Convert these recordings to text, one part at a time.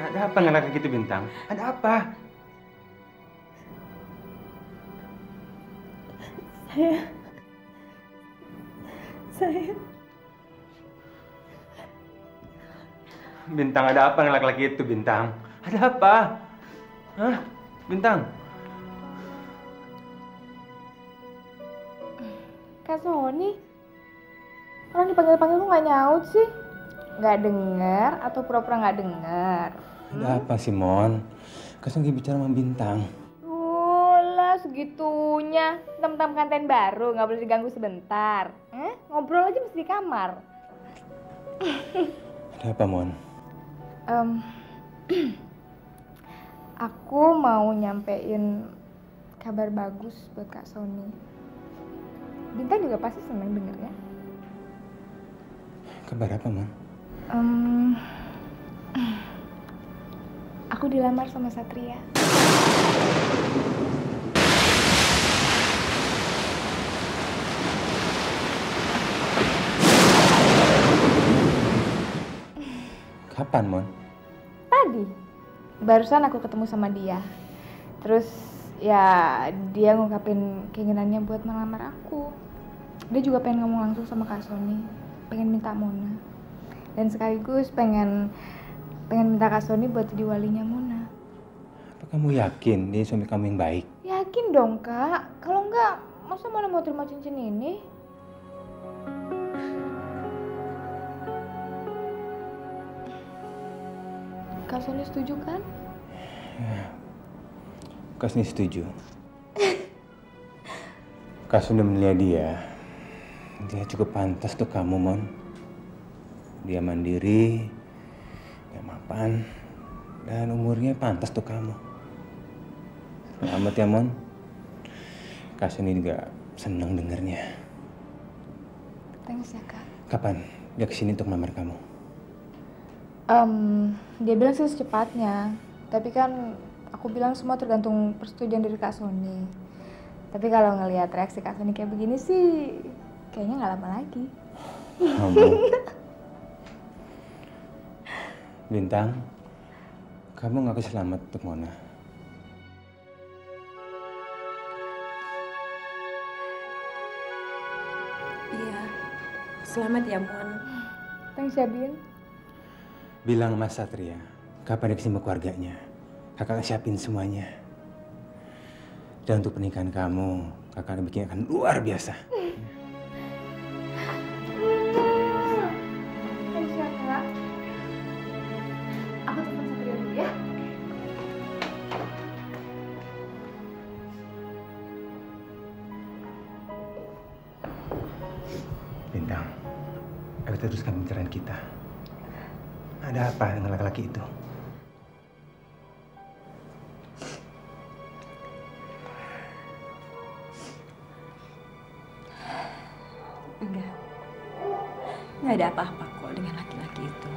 Ada apa dengan laki itu, Bintang? Ada apa? Saya... Saya... Bintang, ada apa dengan laki-laki itu, Bintang? Ada apa? Hah? Bintang? Kak Sony, orang dipanggil-panggil kok nggak nyaut sih? Nggak dengar atau pura-pura nggak dengar? Ada apa sih, Mon? Kasih lagi bicara sama Bintang. Lah segitunya, tem-tem kanten baru, nggak boleh diganggu sebentar. Ngobrol aja mesti di kamar. Ada apa, Mon? Aku mau nyampein kabar bagus buat Kak Sony. Bintang juga pasti seneng dengernya. Kabar apa, Mon? Aku dilamar sama Satria. Kapan, Mon? Tadi. Barusan aku ketemu sama dia. Terus ya dia ngungkapin keinginannya buat melamar aku. Dia juga pengen ngomong langsung sama Kak Sony. Pengen minta Mona. Dan sekaligus pengen minta Kak Sony buat jadi walinya Mona. Apa kamu yakin dia suami kamu yang baik? Yakin dong, Kak. Kalau enggak, masa Mona mau terima cincin ini? Kak Sony setuju kan? Kak Sony setuju. Kak Sony menilai dia cukup pantas untuk kamu, Mon. Dia mandiri, dia mapan, dan umurnya pantas untuk kamu. Selamat ya, Mon. Kak Sony juga senang dengernya. Thanks ya, Kak. Kapan dia kesini untuk melamar kamu? Dia bilang sih secepatnya. Tapi kan aku bilang semua tergantung persetujuan dari Kak Sony. Tapi kalau ngelihat reaksi Kak Sony kayak begini sih, kayaknya nggak lama lagi. Bintang, kamu ngaku selamat untuk Mona. Iya, selamat ya, Mon. Thanks ya, Bin. Bilang Mas Satria, kapan dia kesini sama keluarganya. Kakak akan siapin semuanya. Dan untuk pernikahan kamu, kakak akan bikin akan luar biasa. Thanks ya, Kak. Aku telepon Satria dulu ya. Bintang, ayo kita teruskan pembicaraan kita. Ada apa dengan laki-laki itu? Nggak ada apa-apa kok dengan laki-laki itu.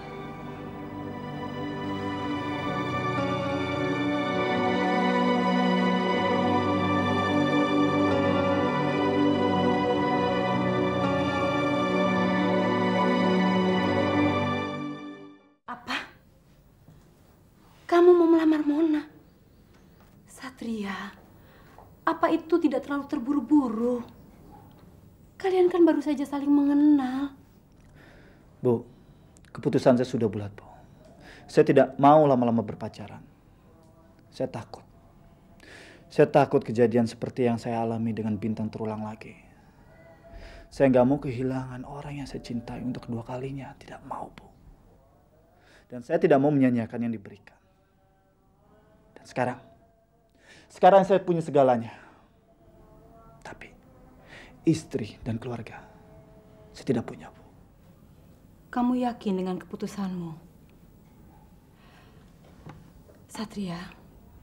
Apa? Kamu mau melamar Mona? Satria, apa itu tidak terlalu terburu-buru? Kalian kan baru saja saling mengenal. Bu, keputusan saya sudah bulat, Bu. Saya tidak mau lama-lama berpacaran. Saya takut. Saya takut kejadian seperti yang saya alami dengan Bintang terulang lagi. Saya nggak mau kehilangan orang yang saya cintai untuk kedua kalinya. Tidak mau, Bu. Dan saya tidak mau menyanyiakan yang diberikan. Dan sekarang saya punya segalanya. Tapi istri dan keluarga saya tidak punya, Bu. Kamu yakin dengan keputusanmu? Satria,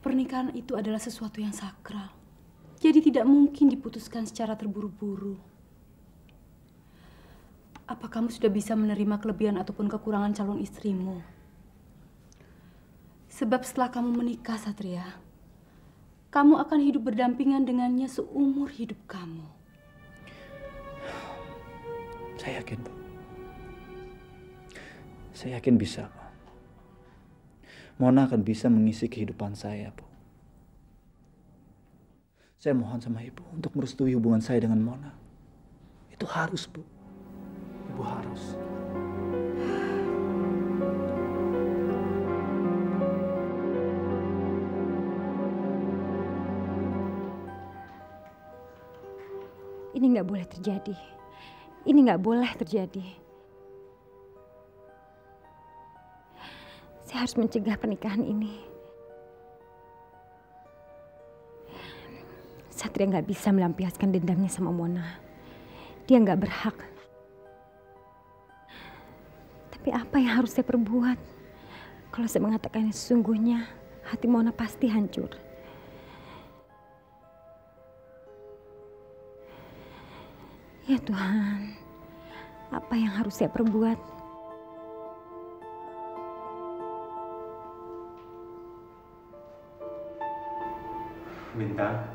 pernikahan itu adalah sesuatu yang sakral. Jadi tidak mungkin diputuskan secara terburu-buru. Apa kamu sudah bisa menerima kelebihan ataupun kekurangan calon istrimu? Sebab setelah kamu menikah, Satria, kamu akan hidup berdampingan dengannya seumur hidup kamu. Saya yakin, Bu. Saya yakin bisa, Bu. Mona akan bisa mengisi kehidupan saya, Bu. Saya mohon sama Ibu untuk merestui hubungan saya dengan Mona. Itu harus, Bu. Ibu harus. Ini nggak boleh terjadi. Ini nggak boleh terjadi. Saya harus mencegah pernikahan ini. Satria nggak bisa melampiaskan dendamnya sama Mona. Dia nggak berhak. Tapi apa yang harus saya perbuat? Kalau saya mengatakannya sesungguhnya, hati Mona pasti hancur. Ya Tuhan, apa yang harus saya perbuat? Bintang.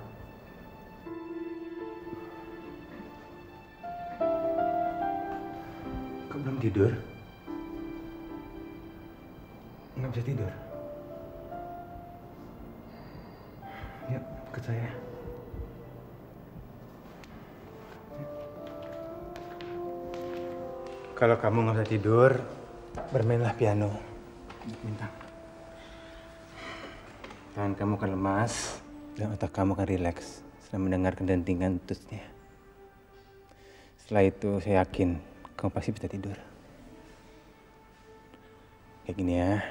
Kok belum tidur? Nggak bisa tidur? Yuk, ikut saya. Kalau kamu nggak bisa tidur, bermainlah piano. Bintang. Tangan kamu akan lemas dan otak kamu akan rileks setelah mendengarkan dentingan tutnya. Setelah itu saya yakin kamu pasti bisa tidur. Kayak gini ya.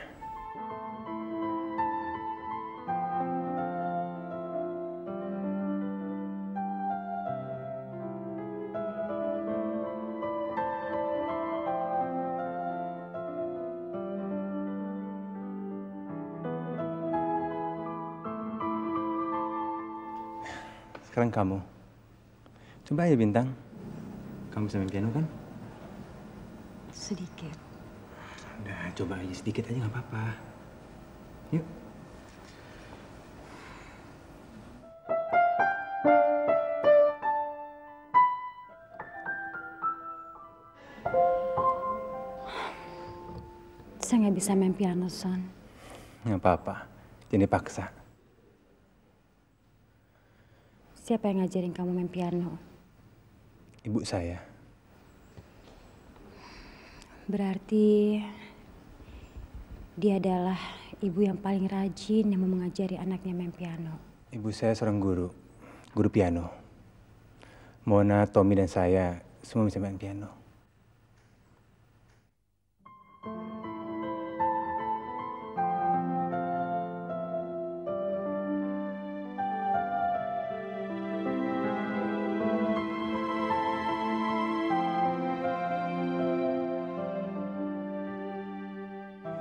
Sekarang kamu. Coba aja Bintang. Kamu bisa main piano kan? Sedikit. Udah, coba aja sedikit aja nggak apa-apa. Yuk. Saya nggak bisa main piano, Son. Nggak apa-apa. Jangan dipaksa. Siapa yang ngajarin kamu main piano? Ibu saya. Berarti dia adalah ibu yang paling rajin yang mau mengajari anaknya main piano. Ibu saya seorang guru piano. Mona, Tommy, dan saya semua bisa main piano.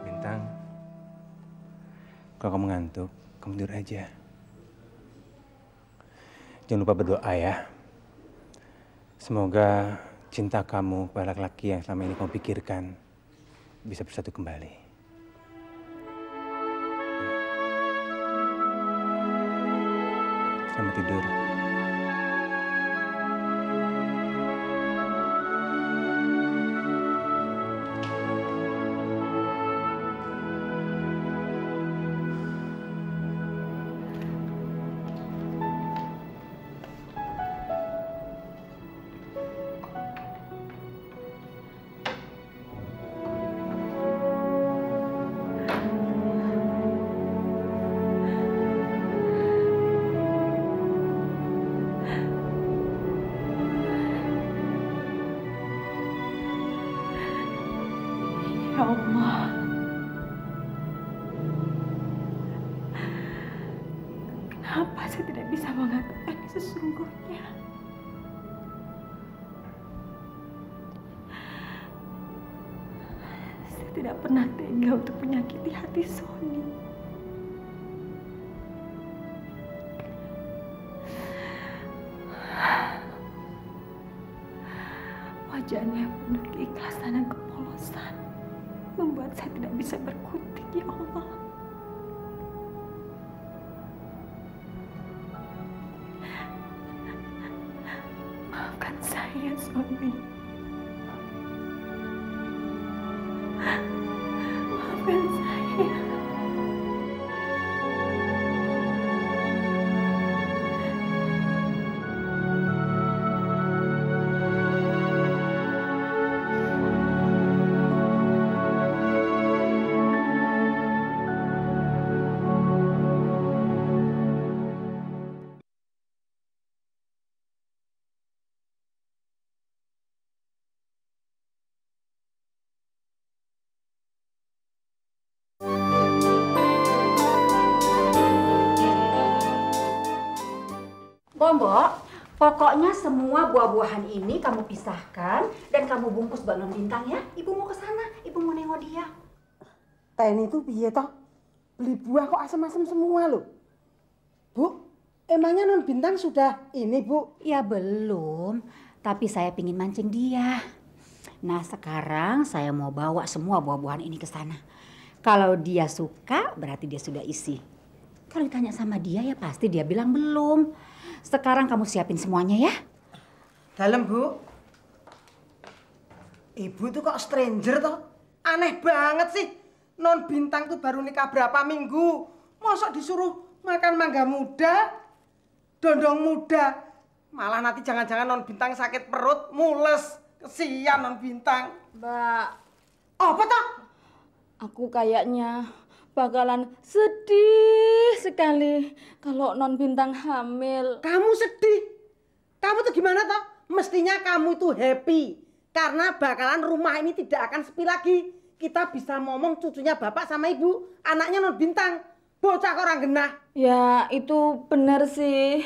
Bintang, kalau kamu ngantuk, kamu tidur aja. Jangan lupa berdoa ya. Semoga cinta kamu pada laki-laki yang selama ini kamu pikirkan bisa bersatu kembali. Selamat tidur. Ya Allah. Kenapa saya tidak bisa mengatakan sesungguhnya? Saya tidak pernah tega untuk menyakiti hati Sony. Wajahnya yang penuh keikhlasan dan kepolosan membuat saya tidak bisa berkutik, ya Allah. Maafkan saya, Sony. Maafkan saya. Mbok. Pokoknya semua buah-buahan ini kamu pisahkan dan kamu bungkus balon bintang ya. Ibu mau ke sana, ibu mau nengok dia. Teni itu piye toh? Beli buah kok asem-asem semua loh. Bu, emangnya non bintang sudah ini Bu? Ya belum, tapi saya pingin mancing dia. Nah sekarang saya mau bawa semua buah-buahan ini ke sana. Kalau dia suka berarti dia sudah isi. Kalau ditanya sama dia ya pasti dia bilang belum. Sekarang kamu siapin semuanya ya. Dalam Bu. Ibu tuh kok stranger toh? Aneh banget sih. Non bintang tuh baru nikah berapa minggu. Masa disuruh makan mangga muda, dondong muda. Malah nanti jangan-jangan non bintang sakit perut, mules. Kesian non bintang. Mbak, Apa toh? aku kayaknya bakalan sedih sekali kalau non bintang hamil. Kamu sedih. Kamu tuh gimana toh? Mestinya kamu tuh happy. Karena bakalan rumah ini tidak akan sepi lagi. Kita bisa ngomong cucunya bapak sama ibu. Anaknya non bintang. Bocah kok orang genah. Ya itu benar sih.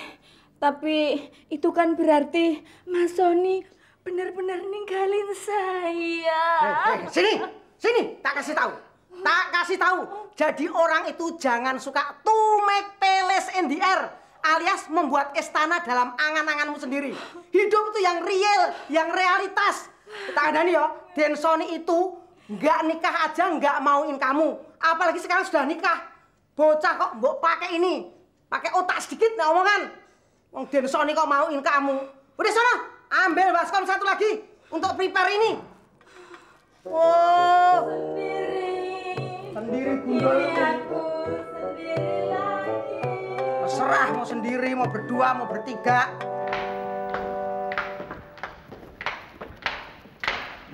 Tapi itu kan berarti Mas Sony benar-benar ninggalin saya. Sini, tak kasih tahu. Tak kasih tahu. Jadi orang itu jangan suka to make palace in the air, alias membuat istana dalam angan-anganmu sendiri. Hidup itu yang real, yang realitas. Tak ada nih yo, Den Sony itu nggak nikah aja nggak mauin kamu. Apalagi sekarang sudah nikah. Bocah kok mbok pakai ini, pakai otak sedikit nggak omongan. Wong Den Sony kok mauin kamu. Udah sana, ambil baskom satu lagi untuk prepare ini. Oh, sendiri gundul. Sendiri lagi. Terserah mau sendiri, mau berdua, mau bertiga.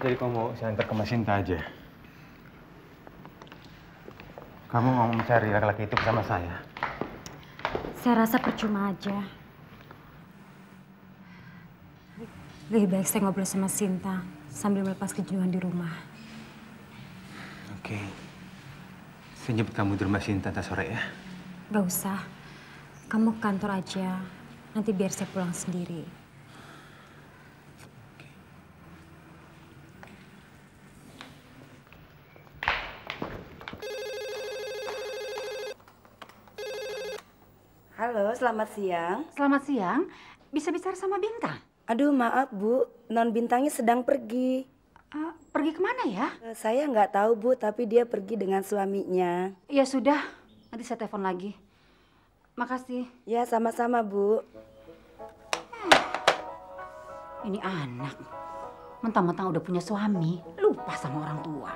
Jadi kamu mau saya antar ke Mas Sinta aja? Kamu mau mencari laki-laki itu bersama saya? Saya rasa percuma aja. Lebih baik saya ngobrol sama Sinta sambil melepas kejenuhan di rumah. Oke. Saya jemput kamu di rumah Sinta ntar sore ya? Gak usah. Kamu ke kantor aja. Nanti biar saya pulang sendiri. Halo, selamat siang. Selamat siang, bisa bicara sama Bintang? Aduh, maaf Bu, non bintangnya sedang pergi. Pergi kemana ya? Saya nggak tahu Bu, tapi dia pergi dengan suaminya. Ya sudah, nanti saya telepon lagi. Makasih. Ya, sama-sama Bu. Ini anak, mentang-mentang udah punya suami, lupa sama orang tua.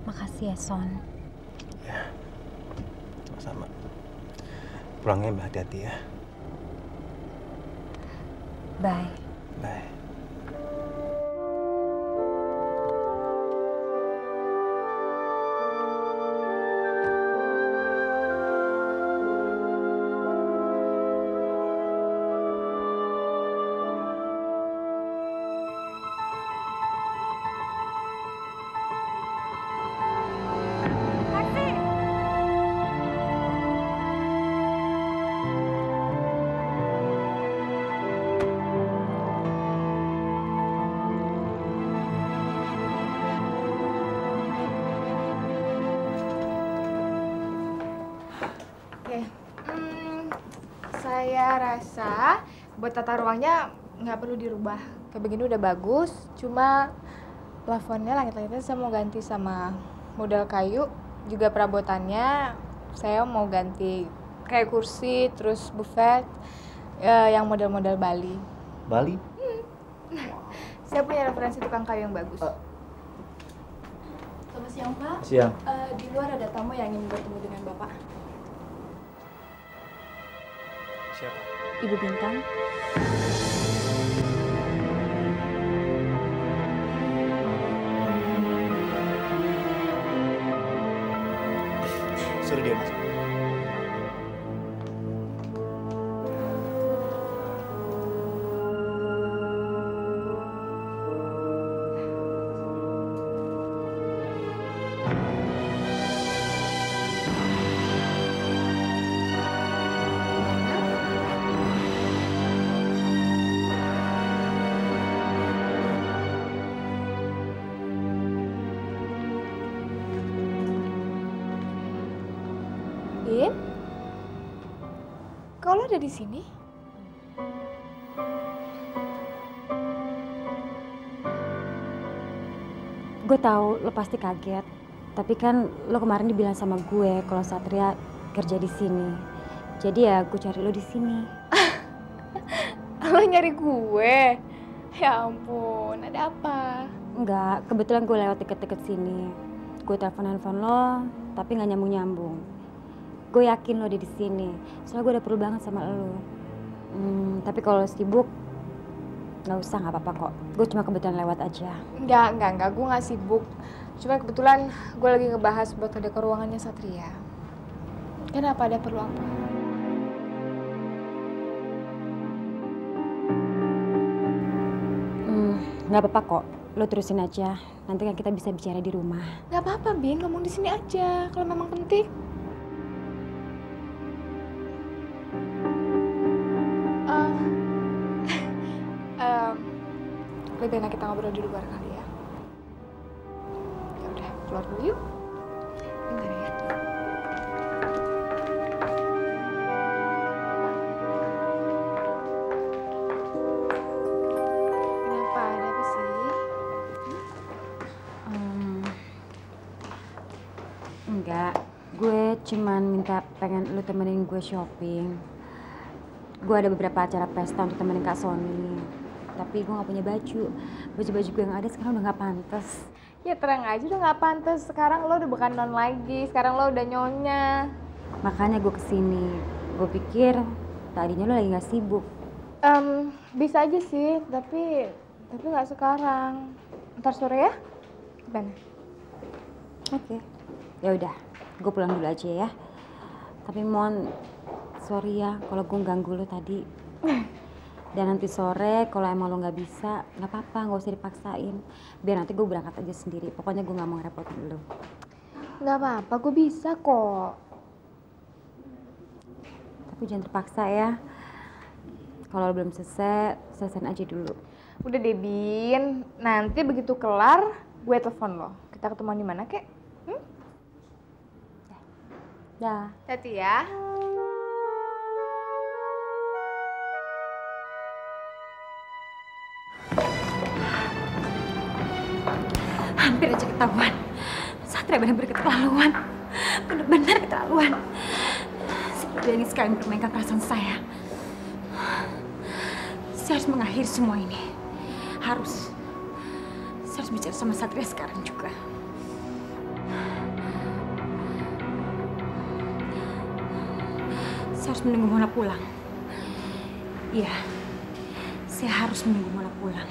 Makasih ya, Son. Ya, sama-sama. Pulangnya hati-hati ya. Bye. Bye. Saya rasa buat tata ruangnya nggak perlu dirubah. Kayak begini udah bagus. Cuma plafonnya, langit-langitnya saya mau ganti sama model kayu. Juga perabotannya saya mau ganti kayak kursi, terus buffet yang model-model Bali. Bali? Saya punya referensi tukang kayu yang bagus. Selamat siang, Pak. Siang. Di luar ada tamu yang ingin bertemu dengan Bapak. Siapa? Ibu Bintang. Suruh dia masuk. Din? Kok lo ada di sini? Gue tahu lo pasti kaget. Tapi kan lo kemarin dibilang sama gue kalau Satria kerja di sini. Jadi ya gue cari lo di sini. Lo nyari gue? Ya ampun, ada apa? Enggak, kebetulan gue lewat deket-deket sini. Gue telepon handphone lo, tapi nggak nyambung-nyambung. Gue yakin lo ada di sini. Soalnya gue udah perlu banget sama lo. Tapi kalau lo sibuk, nggak usah, nggak apa-apa kok. Gue cuma kebetulan lewat aja. Enggak, gue nggak sibuk. Cuma kebetulan gue lagi ngebahas buat ada ke ruangannya Satria. Kenapa, ada perlu apa? Nggak apa-apa kok. Lo terusin aja. Nanti kan kita bisa bicara di rumah. Nggak apa-apa, Bin. Ngomong di sini aja. Kalau memang penting. Lebih enak kita ngobrol di luar kali ya. Ya udah, keluar dulu yuk. Bentar ya. Kenapa? Ada apa sih? Enggak, gue cuman minta pengen lu temenin gue shopping. Gue ada beberapa acara pesta untuk temenin Kak Sony. Tapi gue gak punya baju. Baju-baju gue yang ada sekarang udah gak pantas. Ya terang aja udah gak pantas. Sekarang lo udah bukan non lagi. Sekarang lo udah nyonya. Makanya gue kesini. Gue pikir tadinya lo lagi gak sibuk. Bisa aja sih, tapi gak sekarang. Ntar sore ya? Gimana? Oke. Ya udah, gue pulang dulu aja ya. Tapi Mon, sorry ya kalau gue ganggu lo tadi. Dan nanti sore kalau emang lo nggak bisa, nggak apa-apa, nggak usah dipaksain. Biar nanti gue berangkat aja sendiri. Pokoknya gue nggak mau ngerepotin lo. Nggak apa-apa, gue bisa kok. Tapi jangan terpaksa ya. Kalau lo belum selesai, selesaiin aja dulu. Udah deh, Bin. Nanti begitu kelar, gue telepon lo. Kita ketemuan di mana, kek? Dah. Hati ya. Hampir aja ketahuan. Satria benar-benar keterlaluan. Benar-benar keterlaluan. Seperti ini sekali mempermainkan perasaan saya. Saya harus mengakhiri semua ini. Harus. Saya harus bicara sama Satria sekarang juga. Saya harus menunggu Mona pulang. Iya, saya harus menunggu Mona pulang.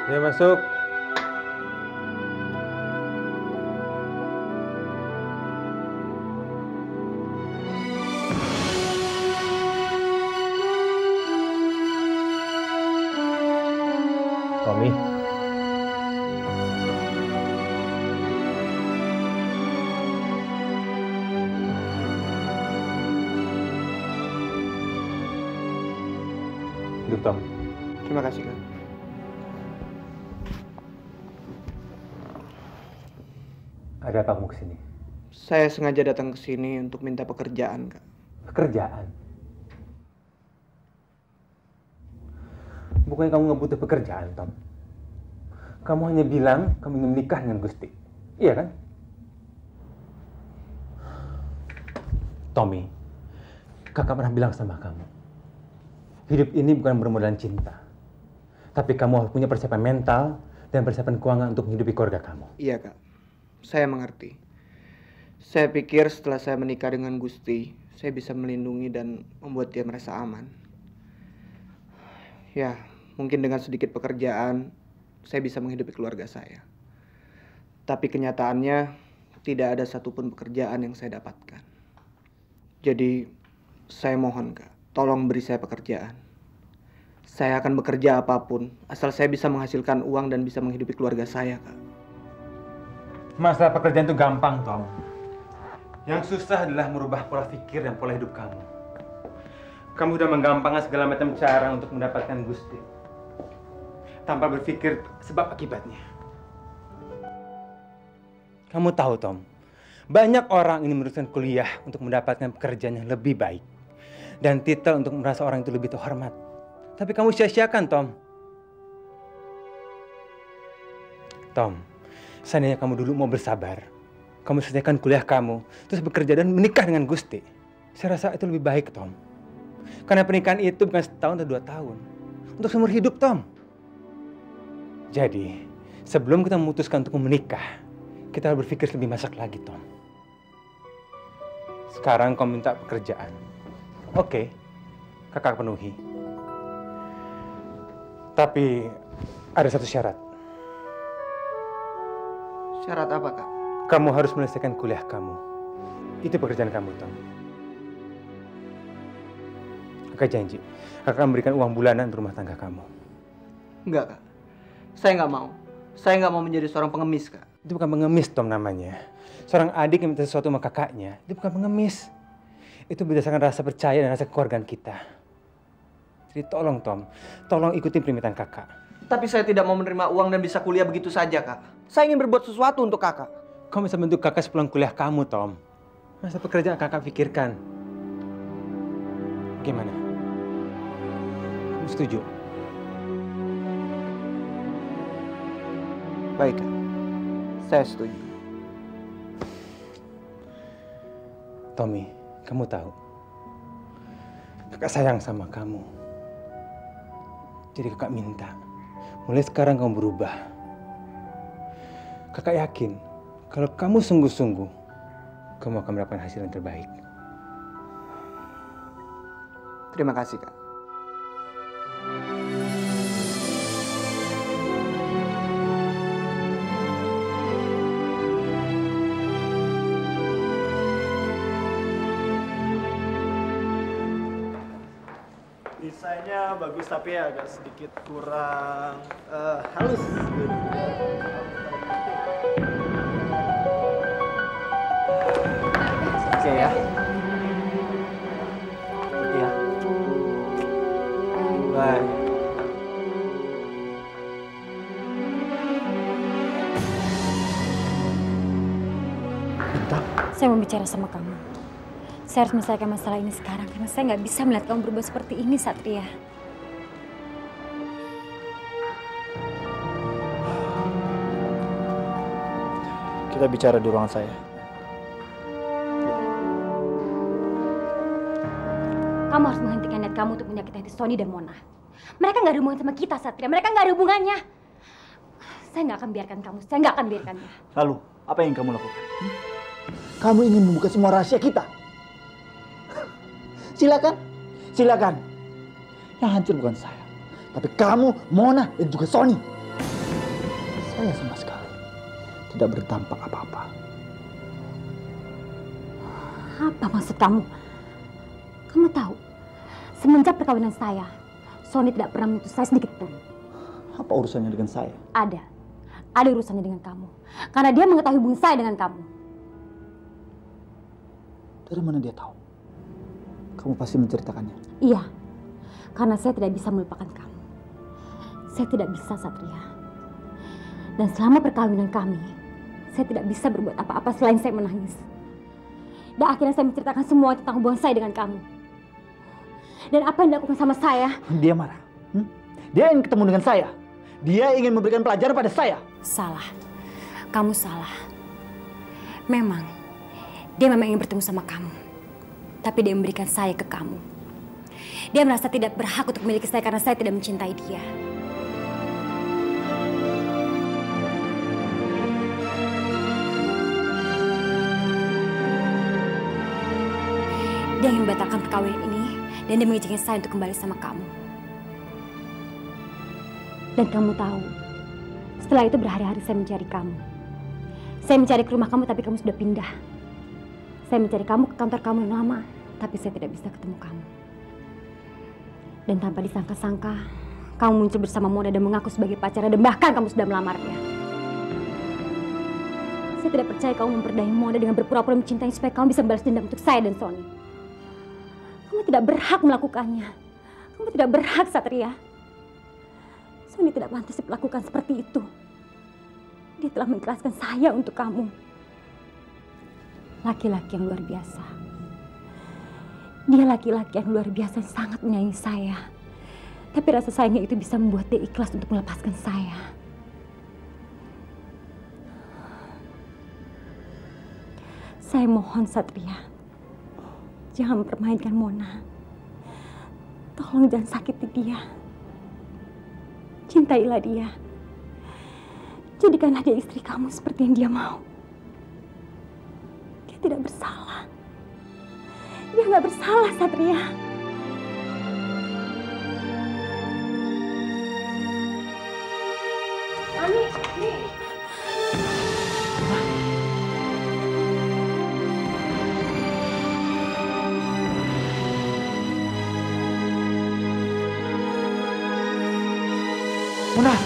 Ya masuk. Tommy. Duduk, Tom. Terima kasih, Kak. Ada apa kamu kesini? Saya sengaja datang ke sini untuk minta pekerjaan, Kak. Pekerjaan? Bukannya kamu nggak butuh pekerjaan, Tom? Kamu hanya bilang kamu ingin menikah dengan Gusti. Iya kan? Tommy, kakak pernah bilang sama kamu, hidup ini bukan bermodal cinta. Tapi kamu harus punya persiapan mental dan persiapan keuangan untuk menghidupi keluarga kamu. Iya, Kak. Saya mengerti. Saya pikir setelah saya menikah dengan Gusti, saya bisa melindungi dan membuat dia merasa aman. Ya, mungkin dengan sedikit pekerjaan, saya bisa menghidupi keluarga saya. Tapi kenyataannya, tidak ada satupun pekerjaan yang saya dapatkan. Jadi, saya mohon Kak, tolong beri saya pekerjaan. Saya akan bekerja apapun, asal saya bisa menghasilkan uang dan bisa menghidupi keluarga saya, Kak. Masalah pekerjaan itu gampang, Tom. Yang susah adalah merubah pola pikir dan pola hidup kamu. Kamu sudah menggampangkan segala macam cara untuk mendapatkan Gusti, tanpa berpikir sebab akibatnya. Kamu tahu, Tom, banyak orang ini meneruskan kuliah untuk mendapatkan pekerjaan yang lebih baik dan titel untuk merasa orang itu lebih terhormat. Tapi kamu sia-siakan, Tom. Tom, seandainya kamu dulu mau bersabar, kamu selesaikan kuliah kamu, terus bekerja dan menikah dengan Gusti, saya rasa itu lebih baik, Tom. Karena pernikahan itu bukan setahun atau 2 tahun, untuk seumur hidup, Tom. Jadi, sebelum kita memutuskan untuk menikah, kita harus berpikir lebih masak lagi, Tom. Sekarang kau minta pekerjaan. Oke, kakak penuhi. Tapi ada satu syarat. Syarat apa, Kak? Kamu harus menyelesaikan kuliah kamu. Itu pekerjaan kamu, Tom. Kakak janji, kakak akan memberikan uang bulanan untuk rumah tangga kamu. Enggak, Kak. Saya nggak mau. Saya nggak mau menjadi seorang pengemis, Kak. Itu bukan pengemis, Tom, namanya. Seorang adik yang minta sesuatu sama kakaknya, itu bukan pengemis. Itu berdasarkan rasa percaya dan rasa kekeluargaan kita. Jadi tolong, Tom. Tolong ikuti permintaan kakak. Tapi saya tidak mau menerima uang dan bisa kuliah begitu saja, Kak. Saya ingin berbuat sesuatu untuk kakak. Kau bisa bantu kakak sepulang kuliah kamu, Tom. Masa pekerjaan kakak pikirkan. Gimana? Kamu setuju? Baik, Kak. Saya setuju. Tommy, kamu tahu, kakak sayang sama kamu. Jadi kakak minta, mulai sekarang kamu berubah. Kakak yakin, kalau kamu sungguh-sungguh, kamu akan mendapatkan hasil yang terbaik. Terima kasih, Kak. Desainnya bagus tapi agak sedikit kurang halus. Oke ya. Iya. Bye. Saya mau bicara sama kamu. Saya harus menyelesaikan masalah ini sekarang karena saya nggak bisa melihat kamu berbuat seperti ini, Satria. Kita bicara di ruangan saya. Kamu harus menghentikan niat kamu untuk menyakiti hati Sony dan Mona. Mereka nggak ada hubungan sama kita, Satria. Mereka nggak ada hubungannya. Saya nggak akan biarkan kamu. Saya nggak akan biarkannya. Lalu, apa yang kamu lakukan? Kamu ingin membuka semua rahasia kita? Silakan, silakan. Yang hancur bukan saya, tapi kamu, Mona, dan juga Sony. Saya sama sekali tidak berdampak apa-apa. Apa maksud kamu? Kamu tahu, semenjak perkawinan saya, Sony tidak pernah menyentuh saya sedikit pun. Apa urusannya dengan saya? Ada urusannya dengan kamu. Karena dia mengetahui hubungan saya dengan kamu. Dari mana dia tahu? Kamu pasti menceritakannya. Iya, karena saya tidak bisa melupakan kamu. Saya tidak bisa, Satria. Dan selama perkawinan kami, saya tidak bisa berbuat apa-apa selain saya menangis. Dan akhirnya saya menceritakan semua tentang hubungan saya dengan kamu. Dan apa yang dilakukan sama saya? Dia marah. Dia ingin ketemu dengan saya. Dia ingin memberikan pelajaran pada saya. Salah. Kamu salah. Memang, dia memang ingin bertemu sama kamu. Tapi dia memberikan saya ke kamu. Dia merasa tidak berhak untuk memiliki saya karena saya tidak mencintai dia. Dia ingin membatalkan perkawinan ini dan dia mengizinkan saya untuk kembali sama kamu. Dan kamu tahu, setelah itu berhari-hari saya mencari kamu. Saya mencari ke rumah kamu, tapi kamu sudah pindah. Saya mencari kamu ke kantor kamu yang lama, tapi saya tidak bisa ketemu kamu. Dan tanpa disangka-sangka, kamu muncul bersama Mona dan mengaku sebagai pacarnya, dan bahkan kamu sudah melamarnya. Saya tidak percaya kamu memperdaya Mona dengan berpura-pura mencintai supaya kamu bisa balas dendam untuk saya dan Sony. Kamu tidak berhak melakukannya. Kamu tidak berhak, Satria. Sony tidak pantas diperlakukan seperti itu. Dia telah mengikhlaskan saya untuk kamu. Laki-laki yang luar biasa. Dia laki-laki yang luar biasa yang sangat menyayangi saya. Tapi rasa sayangnya itu bisa membuat dia ikhlas untuk melepaskan saya. Saya mohon, Satria, jangan mempermainkan Mona. Tolong jangan sakiti dia. Cintailah dia. Jadikanlah dia istri kamu seperti yang dia mau. Dia tidak bersalah. Dia nggak bersalah, Satria. Ani, nih. Mona.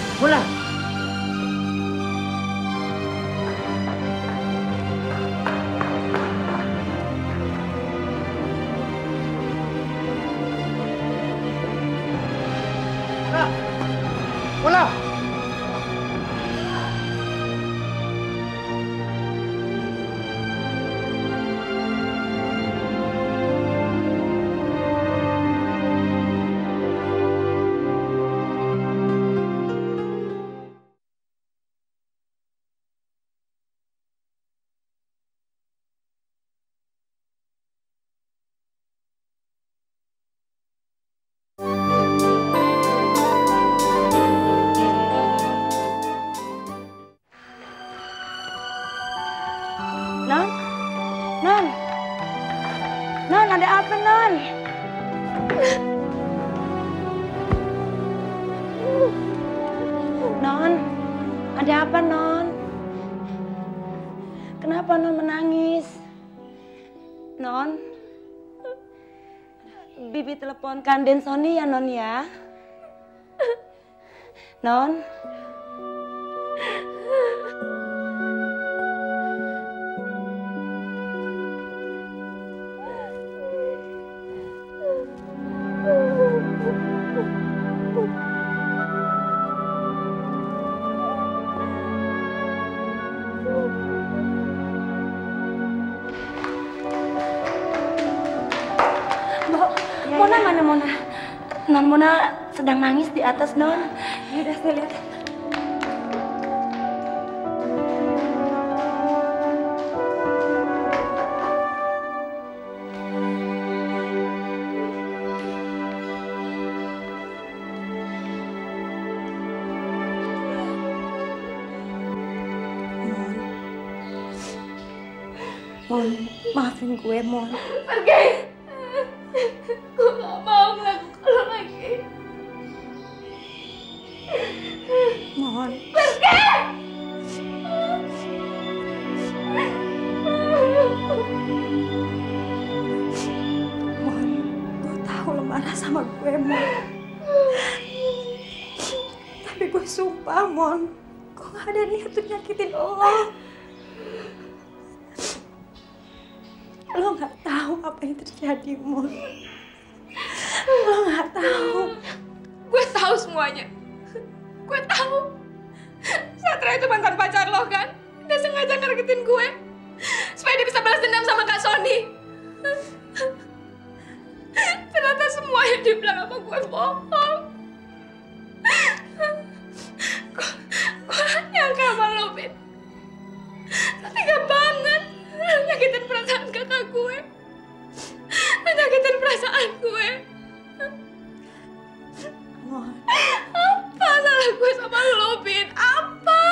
Non, ada apa, Non? Non, ada apa, Non? Kenapa Non menangis? Non, Bibi teleponkan Den Sony ya, Non ya? Non? Mona mana Mona? Non Mona sedang nangis di atas, Non. Ya udah saya lihat. Mon, maafin gue, Mon. Pergi. Gue gak mau melakukan lagi. Mon. Pergi! Mon, gue tahu lo marah sama gue, Mon. Tapi gue sumpah, Mon. Gue gak ada niat untuk nyakitin lo. Lo gak tahu apa yang terjadi, Mon. Lo gak tahu. Gue tahu semuanya. Gue tahu. Satria itu mantan pacar lo kan? Dia sengaja ngergetin gue supaya dia bisa balas dendam sama Kak Sony. Ternyata semua yang dibilang sama gue bohong. Gue nyangka sama lo, Bin. Lo tega banget nyakitin perasaan kakak gue. Nyakitin perasaan gue. Mon. Apa salah gue sama lo, Bin? Apa?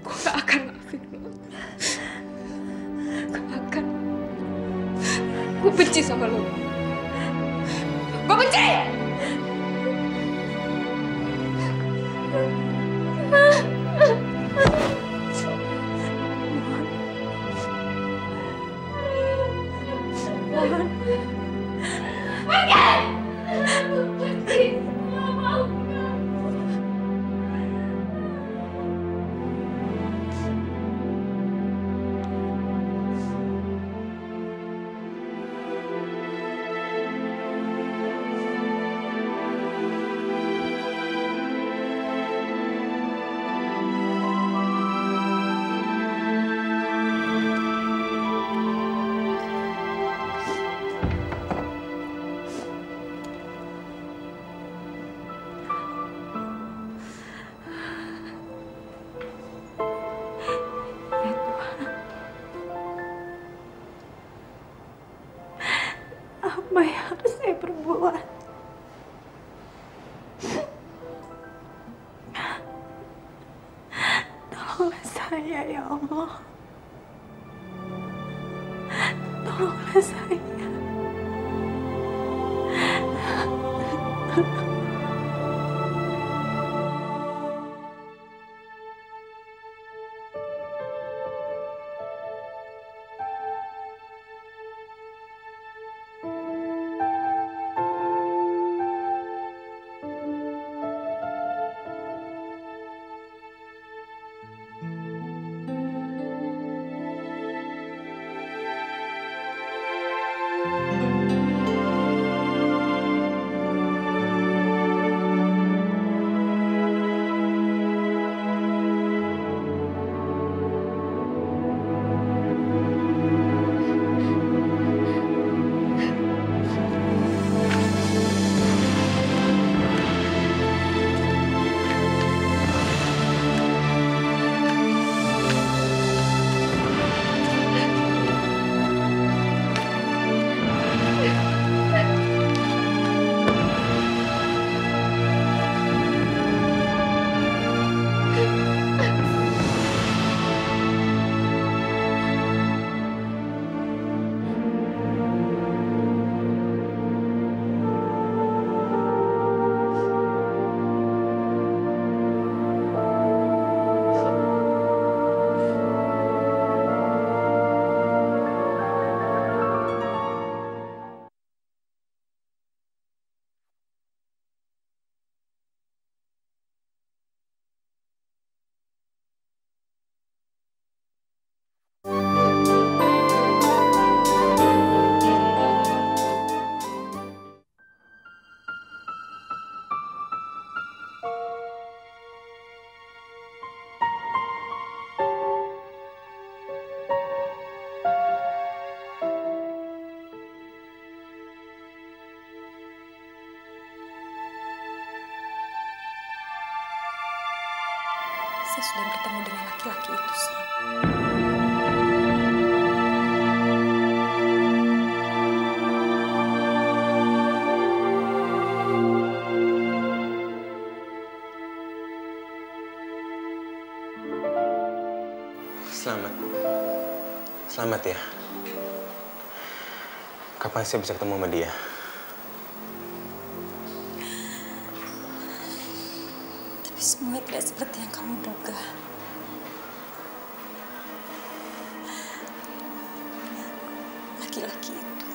Gue gak akan maafin lo. Gak akan. Gue benci sama lu. Gue benci! Apa yang harus saya perbuat? Tolonglah saya, ya Allah. Tolonglah saya. Saya sudah bertemu dengan laki-laki itu, Son. Selamat ya. Kapan saya bisa ketemu sama dia? Tapi semua tidak seperti yang kamu duga. Laki-laki itu.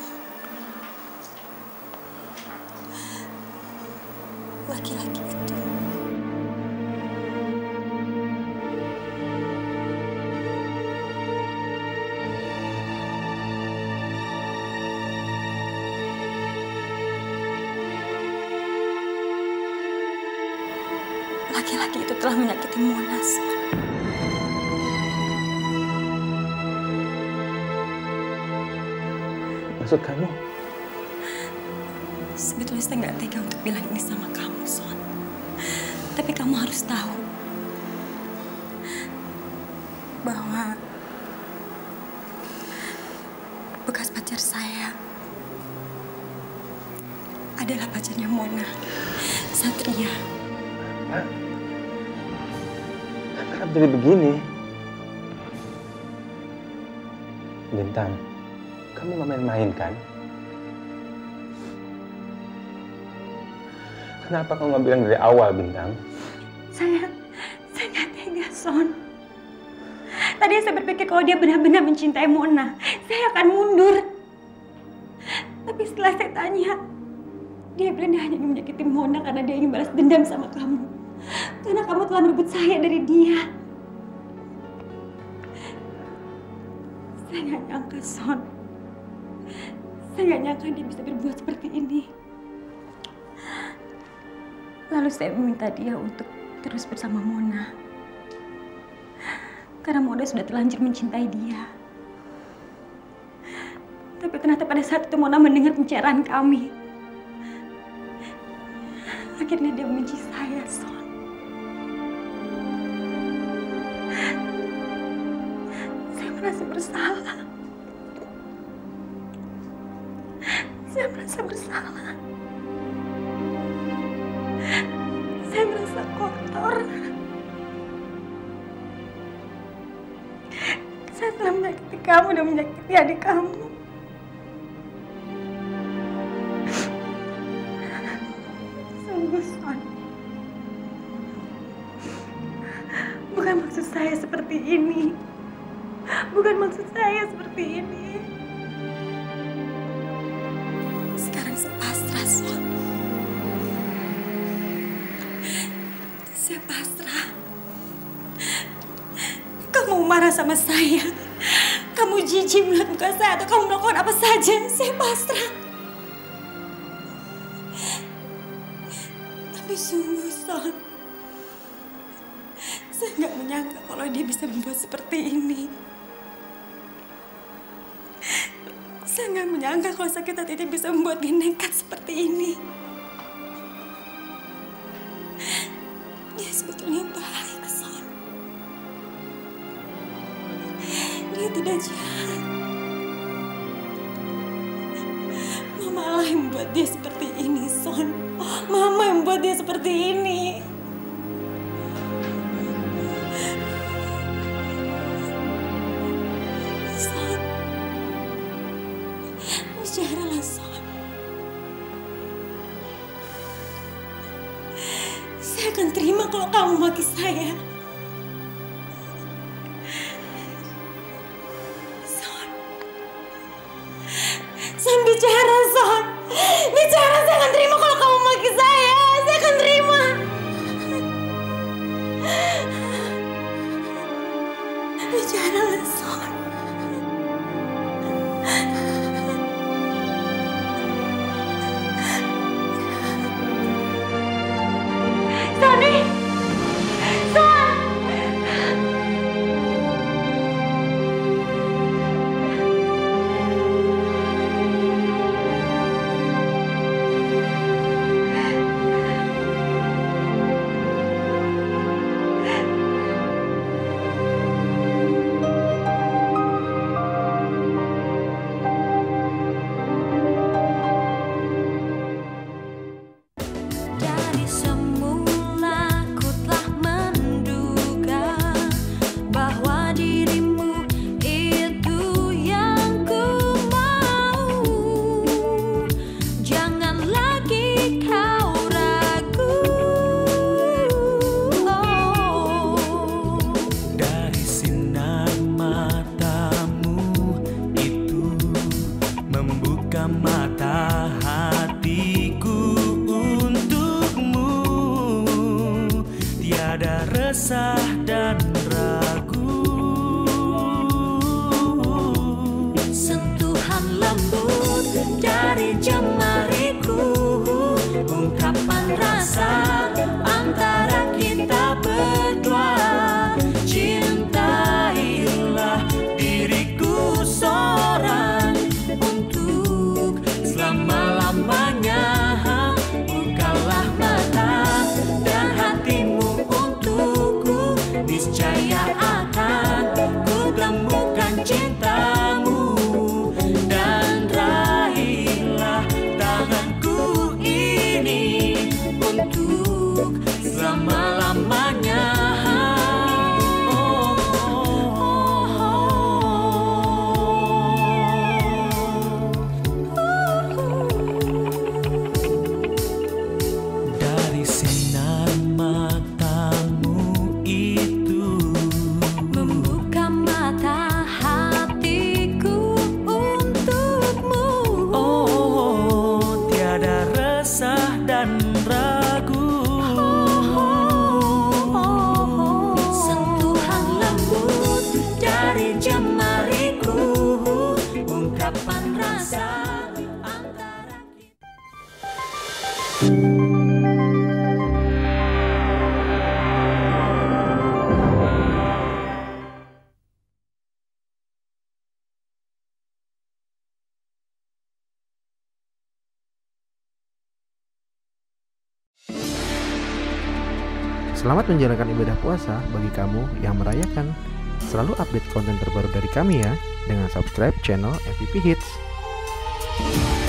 Laki-laki itu. Laki-laki itu telah menyakiti Mona, Son. Maksud kamu? Sebetulnya saya nggak tega untuk bilang ini sama kamu, Son. Tapi kamu harus tahu bahwa bekas pacar saya adalah pacarnya Mona, Satria. Hah? Kenapa jadi begini? Bintang, kamu nggak main-main kan? Kenapa kamu nggak bilang dari awal, Bintang? Saya nggak tega, Son. Tadi saya berpikir kalau dia benar-benar mencintai Mona, saya akan mundur. Tapi setelah saya tanya, dia bilang dia hanya ingin menyakiti Mona karena dia ingin balas dendam sama kamu. Karena kamu telah merebut saya dari dia. Saya nggak nyangka, Son. Saya nggak nyangka dia bisa berbuat seperti ini. Lalu saya meminta dia untuk terus bersama Mona. Karena Mona sudah terlanjur mencintai dia. Tapi ternyata pada saat itu Mona mendengar pembicaraan kami. Akhirnya dia membenci saya, Son. Saya merasa bersalah. Saya merasa bersalah. Saya merasa kotor. Saya telah menyakiti kamu dan menyakiti adik kamu. Sungguh, Son. Bukan maksud saya seperti ini. Bukan maksud saya seperti ini. Sekarang saya pasrah, Son. Saya pasrah. Kamu marah sama saya, kamu jijik melihat muka saya, atau kamu melakukan apa saja, saya pasrah. Tapi sungguh, Son, saya nggak menyangka kalau dia bisa membuat seperti ini. Saya nggak menyangka kalau sakit hati dia bisa membuat dia nekat seperti ini. Dia sebetulnya baik, Son. Dia tidak jahat. Mama lah yang membuat dia seperti ini, Son. Mama yang membuat dia seperti ini. Son, bicaralah, Son. Saya akan terima kalau kamu maki saya. Son, bicara, Son. Bicara, saya akan terima kalau kamu maki saya. Saya akan terima. Bicaralah, Son. Sony! Son! Dari semula ku telah menduga bahwa dirimu itu yang ku mau. Jangan lagi kau ragu. Dari sinar matamu itu membuka mata hatiku untukmu. Tiada resah dan ragu. Sentuhan lembut dari jemariku, ungkapan rasa antara kita berdua. Cintailah diriku seorang untuk selama-lamanya. Bukalah mata dan hatimu untukku, niscaya akan ku temukan cintamu dan raih Selamat menjalankan ibadah puasa bagi kamu yang merayakan. Selalu update konten terbaru dari kami ya, dengan subscribe channel MVP Hits.